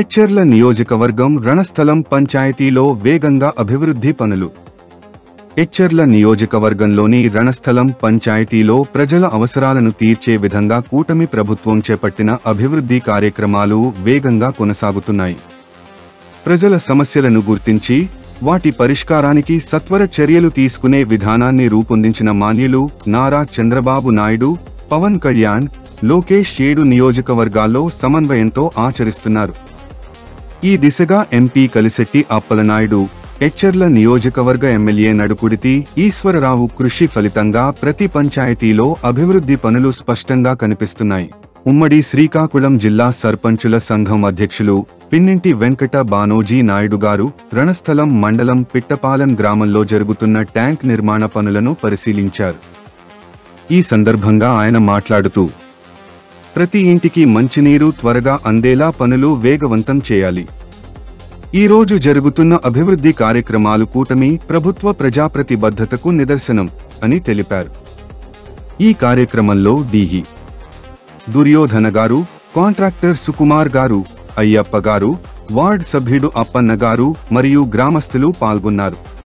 ఎచ్చెర్ల నియోజకవర్గం రణస్థలం పంచాయతీలో వేగంగా అభివృద్ధి పనులు. ఎచ్చెర్ల నియోజకవర్గంలోని రణస్థలం పంచాయతీలో ప్రజల అవసరాలను తీర్చే విధంగా కూటమి ప్రభుత్వం చేపట్టిన అభివృద్ధి కార్యక్రమాలు వేగంగా కొనసాగుతున్నాయి. ప్రజల సమస్యలను గుర్తించి వాటి పరిష్కారానికి సత్వర చర్యలు తీసుకునే విధానాన్ని రూపొందించిన మాన్యులు నారా చంద్రబాబు నాయుడు, పవన్ కళ్యాణ్, లోకేష్ 7 నియోజకవర్గాల్లో సమన్వయంతో ఆచరిస్తున్నారు. ఈ దిశగా ఎంపీ కలిశెట్టి అప్పలనాయుడు, ఎచ్చెర్ల నియోజకవర్గ ఎమ్మెల్యే నడుకుడితి ఈశ్వరరావు కృషి ఫలితంగా ప్రతి పంచాయతీలో అభివృద్ధి పనులు స్పష్టంగా కనిపిస్తున్నాయి. ఉమ్మడి శ్రీకాకుళం జిల్లా సర్పంచుల సంఘం అధ్యక్షులు పిన్నింటి వెంకట బానోజీ నాయుడు గారు రణస్థలం మండలం పిట్టపాలెం గ్రామంలో జరుగుతున్న ట్యాంక్ నిర్మాణ పనులను పరిశీలించారు. ఈ సందర్భంగా ఆయన మాట్లాడుతూ, ప్రతి ఇంటికి మంచినీరు త్వరగా అందేలా పనులు వేగవంతం చేయాలి. ఈ రోజు జరుగుతున్న అభివృద్ధి కార్యక్రమాలు కూటమి ప్రభుత్వ ప్రజాప్రతిబద్ధతకు నిదర్శనం అని తెలిపారు. ఈ కార్యక్రమంలో డిఈ దుర్యోధన గారు, కాంట్రాక్టర్ సుకుమార్ గారు, అయ్యప్ప గారు, వార్డ్ సభ్యుడు అప్పన్న గారు మరియు గ్రామస్తులు పాల్గొన్నారు.